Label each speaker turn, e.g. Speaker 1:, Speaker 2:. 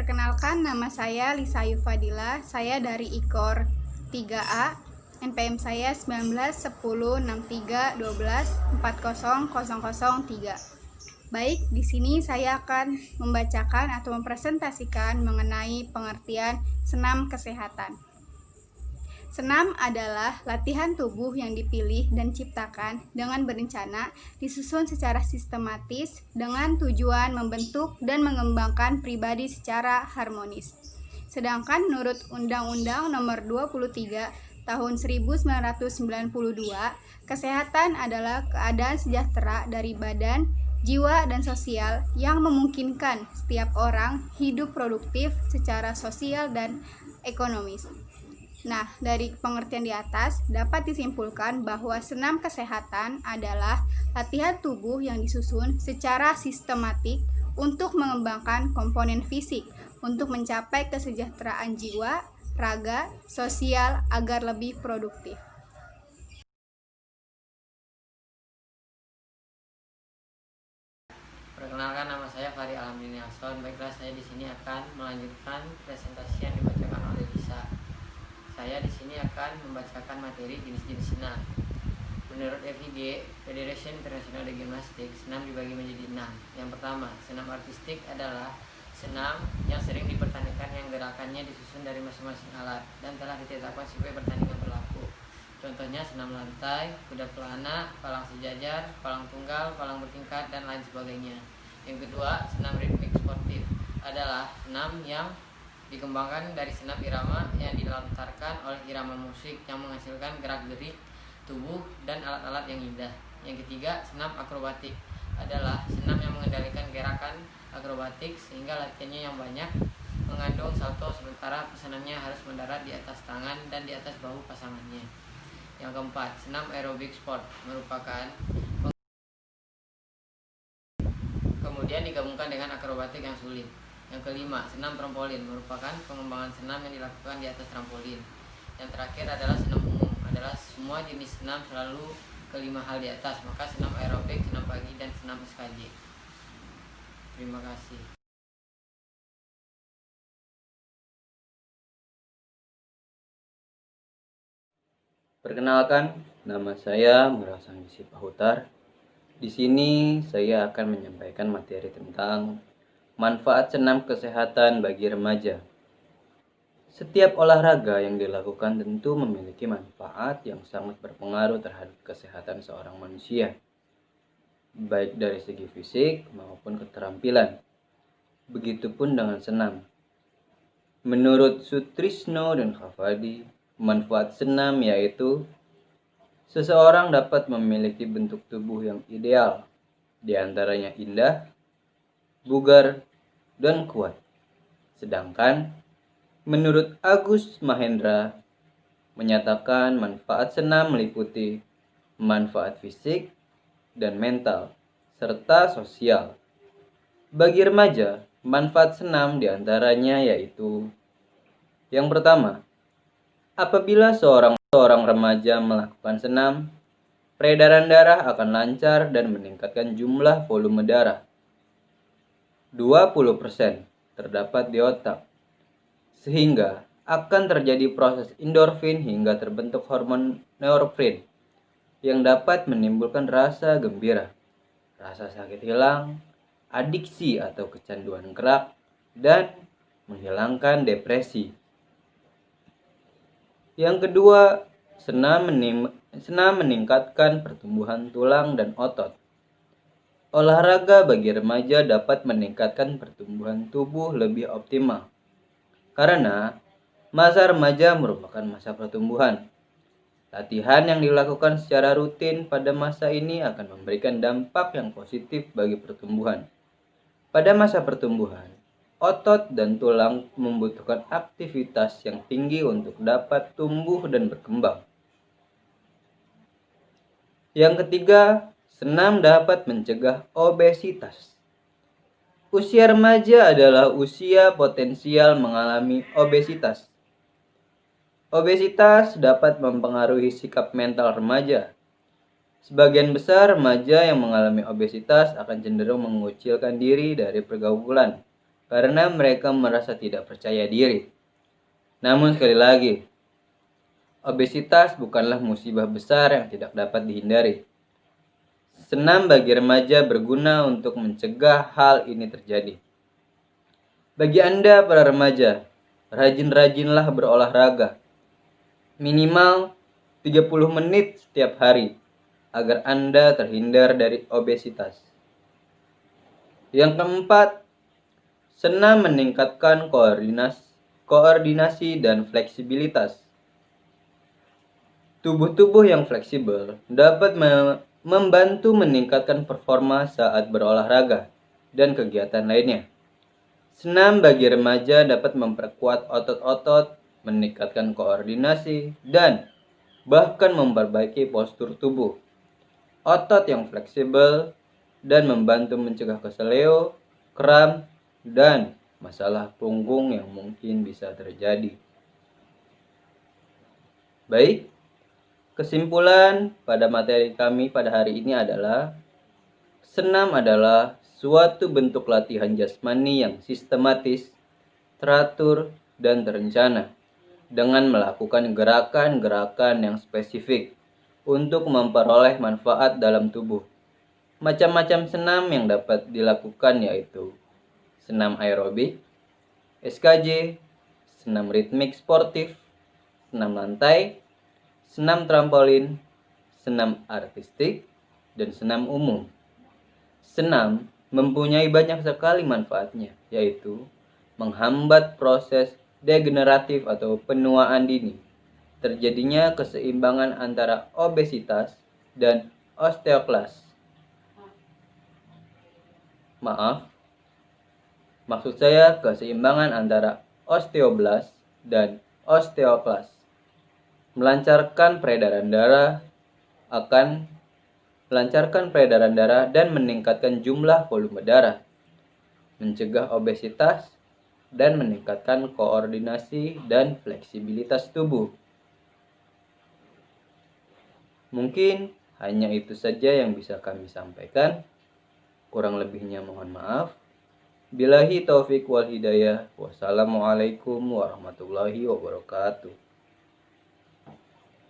Speaker 1: Perkenalkan, nama saya Lisa Yufadila. Saya dari IKOR 3A. NPM saya 19106312400003. Baik, di sini saya akan membacakan atau mempresentasikan mengenai pengertian senam kesehatan. Senam adalah latihan tubuh yang dipilih dan ciptakan dengan berencana, disusun secara sistematis dengan tujuan membentuk dan mengembangkan pribadi secara harmonis. Sedangkan menurut Undang-Undang Nomor 23 Tahun 1992, kesehatan adalah keadaan sejahtera dari badan, jiwa, dan sosial yang memungkinkan setiap orang hidup produktif secara sosial dan ekonomis. Nah, dari pengertian di atas dapat disimpulkan bahwa senam kesehatan adalah latihan tubuh yang disusun secara sistematik untuk mengembangkan komponen fisik untuk mencapai kesejahteraan jiwa, raga, sosial agar lebih produktif.
Speaker 2: Perkenalkan, nama saya Fari Alamin Yason. Baiklah, saya di sini akan melanjutkan presentasi yang dibacakan oleh Lisa. Saya di sini akan membacakan materi jenis-jenis senam. Menurut FIG, Federation International de Gymnastics, senam dibagi menjadi 6. Yang pertama, senam artistik adalah senam yang sering dipertandingkan yang gerakannya disusun dari masing-masing alat dan telah ditetapkan sebagai pertandingan berlaku. Contohnya senam lantai, kuda pelana, palang sejajar, palang tunggal, palang bertingkat, dan lain sebagainya. Yang kedua, senam ritmik sportif adalah senam yang dikembangkan dari senam irama yang dilontarkan oleh irama musik yang menghasilkan gerak-gerik tubuh dan alat-alat yang indah. Yang ketiga, senam akrobatik adalah senam yang mengendalikan gerakan akrobatik sehingga latihannya yang banyak, mengandung salto sementara pesanannya harus mendarat di atas tangan dan di atas bahu pasangannya. Yang keempat, senam aerobik sport merupakan kemudian digabungkan dengan akrobatik yang sulit. Yang kelima, senam trampolin merupakan pengembangan senam yang dilakukan di atas trampolin. Yang terakhir adalah senam umum, adalah semua jenis senam selalu kelima hal di atas, maka senam aerobik, senam pagi, dan senam SKJ. Terima kasih.
Speaker 3: Perkenalkan, nama saya Murasangisi Pahutar. Di sini saya akan menyampaikan materi tentang manfaat senam kesehatan bagi remaja. Setiap olahraga yang dilakukan tentu memiliki manfaat yang sangat berpengaruh terhadap kesehatan seorang manusia, baik dari segi fisik maupun keterampilan. Begitupun dengan senam. Menurut Sutrisno dan Khafadi, manfaat senam yaitu seseorang dapat memiliki bentuk tubuh yang ideal, di antaranya indah, bugar, dan kuat. Sedangkan menurut Agus Mahendra menyatakan manfaat senam meliputi manfaat fisik dan mental serta sosial. Bagi remaja, manfaat senam diantaranya yaitu yang pertama, apabila seorang remaja melakukan senam, peredaran darah akan lancar dan meningkatkan jumlah volume darah. 20% terdapat di otak, sehingga akan terjadi proses endorfin hingga terbentuk hormon norepinefrin yang dapat menimbulkan rasa gembira, rasa sakit hilang, adiksi atau kecanduan gerak, dan menghilangkan depresi. Yang kedua, senam meningkatkan pertumbuhan tulang dan otot. Olahraga bagi remaja dapat meningkatkan pertumbuhan tubuh lebih optimal, karena masa remaja merupakan masa pertumbuhan. Latihan yang dilakukan secara rutin pada masa ini akan memberikan dampak yang positif bagi pertumbuhan. Pada masa pertumbuhan, otot dan tulang membutuhkan aktivitas yang tinggi untuk dapat tumbuh dan berkembang. Yang ketiga, senam dapat mencegah obesitas. Usia remaja adalah usia potensial mengalami obesitas. Obesitas dapat mempengaruhi sikap mental remaja. Sebagian besar remaja yang mengalami obesitas akan cenderung mengucilkan diri dari pergaulan karena mereka merasa tidak percaya diri. Namun sekali lagi, obesitas bukanlah musibah besar yang tidak dapat dihindari. Senam bagi remaja berguna untuk mencegah hal ini terjadi. Bagi Anda para remaja, rajin-rajinlah berolahraga. Minimal 30 menit setiap hari agar Anda terhindar dari obesitas. Yang keempat, senam meningkatkan koordinasi dan fleksibilitas. Tubuh-tubuh yang fleksibel dapat membantu meningkatkan performa saat berolahraga dan kegiatan lainnya. Senam bagi remaja dapat memperkuat otot-otot, meningkatkan koordinasi, dan bahkan memperbaiki postur tubuh. Otot yang fleksibel dan membantu mencegah keseleo, kram, dan masalah punggung yang mungkin bisa terjadi. Baik, kesimpulan pada materi kami pada hari ini adalah senam adalah suatu bentuk latihan jasmani yang sistematis, teratur, dan terencana dengan melakukan gerakan-gerakan yang spesifik untuk memperoleh manfaat dalam tubuh. Macam-macam senam yang dapat dilakukan yaitu senam aerobik, SKJ, senam ritmik sportif, senam lantai, senam trampolin, senam artistik, dan senam umum. Senam mempunyai banyak sekali manfaatnya, yaitu menghambat proses degeneratif atau penuaan dini, terjadinya keseimbangan antara obesitas dan osteoklas. Maksud saya keseimbangan antara osteoblas dan osteoklas. Melancarkan peredaran darah dan meningkatkan jumlah volume darah, mencegah obesitas, dan meningkatkan koordinasi dan fleksibilitas tubuh. Mungkin hanya itu saja yang bisa kami sampaikan. Kurang lebihnya mohon maaf. Billahi taufik wal hidayah. Wassalamualaikum warahmatullahi wabarakatuh.